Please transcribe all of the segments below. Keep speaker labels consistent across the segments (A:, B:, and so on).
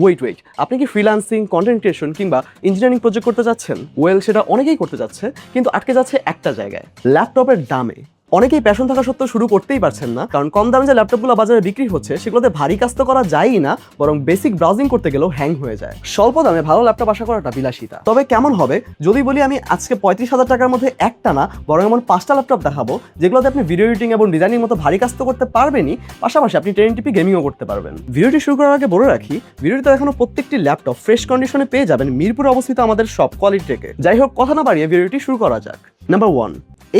A: Wait আপনি কি freelancing, content creation কিংবা ইঞ্জিনিয়ারিং প্রজেক্ট করতে যাচ্ছেন? সেটা অনেকেই করতে যাচ্ছে, কিন্তু আটকে যাচ্ছে একটা জায়গায়, ল্যাপটপের দামে। অনেকেই প্যাশন থাকা সত্ত্বেও শুরু করতেই পারছেন না, কারণ কম দামে যে ল্যাপটপগুলো বাজারে বিক্রি হচ্ছে সেগুলোতে ভারী কাজ তো করা যায়ই না, বরং বেসিক ব্রাউজিং করতে গেলেও হ্যাং হয়ে যায়। স্বল্প দামে ভালো ল্যাপটপ আশা করাটা বিলাসিতা। তবে কেমন হবে যদি বলি আমি আজকে 35,000 টাকার মধ্যে একটা না বরং এমন 5টা ল্যাপটপ দেখাবো যেগুলোতে আপনি ভিডিও এডিটিং এবং ডিজাইনিং মতো ভারী কাজ তো করতে পারবেনই, পাশাপাশি আপনি 1080p গেমিংও করতে পারবেন। ভিডিওটি শুরু করার আগে বলে রাখি, ভিডিওতে এখনো প্রত্যেকটি ল্যাপটপ ফ্রেশ কন্ডিশনে পেয়ে যাবেন মিরপুরে অবস্থিত আমাদের সব কোয়ালিটি টেকে। যাই হোক, কথা না বাড়িয়ে ভিডিওটি শুরু করা যাক। Number 1,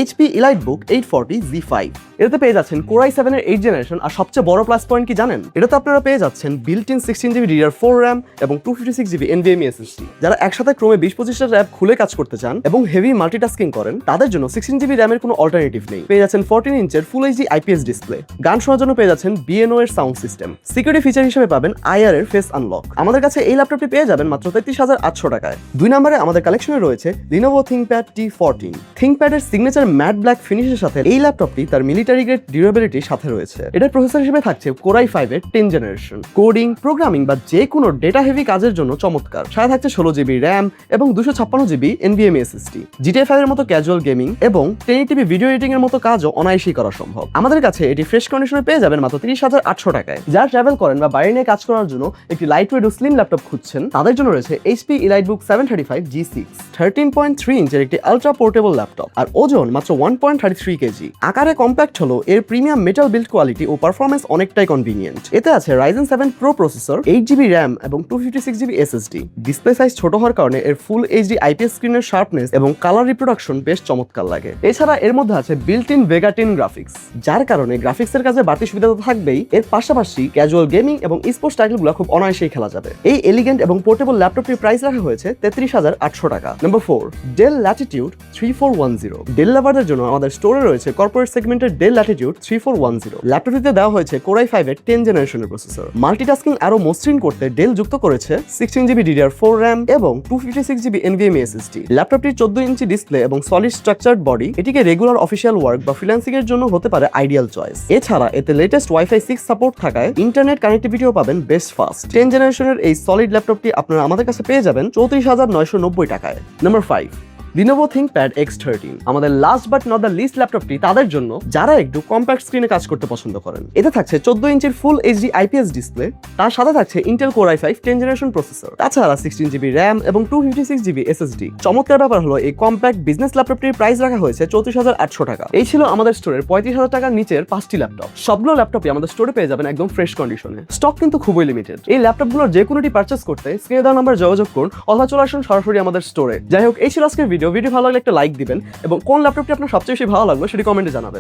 A: HP EliteBook 840 Z5। এটাতে পেয়ে যাচ্ছেন Core i7 এর 8th জেনারেশন, আর সবচেয়ে বড় প্লাস পয়েন্ট কি জানেন? এটাতে আপনারা পেয়ে যাচ্ছেন built in 16GB DDR4 RAM এবং 256GB NVMe SSD। যারা একসাথে ক্রমে 20-25টা ট্যাব খুলে কাজ করতে চান এবং হেভি মাল্টিটাস্কিং করেন, তাদের জন্য 16GB RAM এর কোনো অল্টারনেটিভ নেই। পেয়ে যাচ্ছেন 14 ইঞ্চের ফুল এইচডি IPS ডিসপ্লে। গান শোনার জন্য পেয়ে যাচ্ছেন BNO এর সাউন্ড সিস্টেম। সিকিউরিটি ফিচার হিসেবে পাবেন IR এর ফেস আনলক। আমাদের কাছে এই ল্যাপটপটি পেয়ে যাবেন মাত্র 33,800 টাকায়। 2 নম্বরে আমাদের কালেকশনে রয়েছে Lenovo ThinkPad T14। ThinkPad এর সিগনেচার ম্যাট ব্ল্যাক ফিনিশের সাথে এই ল্যাপটপটি তার মিলিটারি গ্রেড ডিউরেবিলিটির সাথে রয়েছে। এটার প্রসেসর হিসেবে থাকছে Core i5 এর 10th জেনারেশন। কোডিং, প্রোগ্রামিং বা যে কোনো ডেটা হেভি কাজের জন্য চমৎকার। সাথে থাকছে 16GB RAM এবং 256GB NVMe SSD। GTA 5 এর মতো ক্যাজুয়াল গেমিং এবং 1080p ভিডিও এডিটিং এর মতো কাজও অনায়াসেই করা সম্ভব। আমাদের কাছে এটি ফ্রেশ কন্ডিশনে পেয়ে যাবেন মাত্র 30,800 টাকায়। যারা ট্রাভেল করেন বা বাইরে নিয়ে কাজ করার জন্য একটি লাইট ওয়েট ও স্লিম ল্যাপটপ খুঁজছেন, তাদের জন্য রয়েছে HP EliteBook 735 G6। 13.3 ইঞ্চের একটি আলট্রা পোর্টেবল ল্যাপটপ, আর ওজন মাত্র 1.33 কেজি। আকারে কম্প্যাক্ট হলো এর প্রিমিয়াম মেটাল বিল্ড কোয়ালিটি ও পারফরম্যান্স অনেকটাই কনভিনিয়েন্ট। এতে আছে Ryzen 7 Pro processor, 8GB RAM এবং 256GB SSD। ডিসপ্লে সাইজ ছোট হওয়ার কারণে এর ফুল এইচডি IPS স্ক্রিনের শার্পনেস এবং কালার রিপ্রোডাকশন বেশ চমৎকার লাগে। এছাড়া এর মধ্যে আছে বিল্ট ইন Vega 10 গ্রাফিক্স, যার কারণে গ্রাফিক্সের কাজে বাড়তি সুবিধা তো থাকবেই, এর পাশাপাশি ক্যাজুয়াল গেমিং এবং স্পোর্টস টাইটেলগুলো খুব অনায়াসেই খেলা যাবে। এই এলিগেন্ট এবং পোর্টেবল ল্যাপটপটির প্রাইস রাখা হয়েছে 33,800 টাকা। Number 4, Dell Latitude 3410। ডেল লাভারদের জন্য আমাদের স্টোরে রয়েছে কর্পোরেট সেগমেন্টের Dell Latitude 3410। ল্যাপটপটিতে দেওয়া হয়েছে Core i5 এর 10th জেনারেশনের প্রসেসর। মাল্টিটাস্কিং আরো মসৃণ করতে ডেল যুক্ত করেছে 16GB DDR4 RAM এবং 256GB NVMe SSD। ল্যাপটপটির 14 inch display এবং সলিড স্ট্রাকচারড বডি এটিকে রেগুলার অফিসিয়াল ওয়ার্ক বা ফ্রিল্যান্সিং এর জন্য হতে পারে আইডিয়াল চয়েস। এছাড়া এতে লেটেস্ট Wi-Fi 6 সাপোর্ট থাকায় ইন্টারনেট কানেক্টিভিটিও পাবেন বেশ ফাস্ট। 10th জেনারেশনের এই সলিড ল্যাপটপটি আপনারা আমাদের কাছে পেয়ে যাবেন 34,990 টাকায়। Number 5, Lenovo ThinkPad X13। আমাদের last but not the least ল্যাপটপটি তাদের জন্য যারা একটু কম্প্যাক্ট স্ক্রিনে কাজ করতে পছন্দ করেন। এতে থাকছে 14 ইঞ্চির ফুল এইচডি IPS ডিসপ্লে, তার সাথে থাকছে Intel Core i5 10th generation processor, তাছাড়া 16GB RAM এবং 256GB SSD। চমৎকার ব্যাপার হলো এই কম্প্যাক্ট বিজনেস ল্যাপটপটির প্রাইস রাখা হয়েছে 34,800 টাকা। এই ছিল আমাদের স্টোরের 35,000 টাকার নিচের 5টি ল্যাপটপ। সবগুলো ল্যাপটপই আমাদের স্টোরে পেয়ে যাবেন একদম ফ্রেশ কন্ডিশনে। স্টক কিন্তু খুবই লিমিটেড। এই ল্যাপটপগুলোর যে কোনোটি পারচেস করতে স্ক্রিনে দেওয়া নাম্বার যোগাযোগ করুন অথবা চলে আসুন সরাসরি আমাদের স্টোরে। যাই হোক, এই ছিল আজকের ভিডিও ভালো লাগলে একটা লাইক দিবেন এবং কোন ল্যাপটপটি আপনার সবচেয়ে বেশি ভালো লাগলো সেটি কমেন্টে জানাবেন।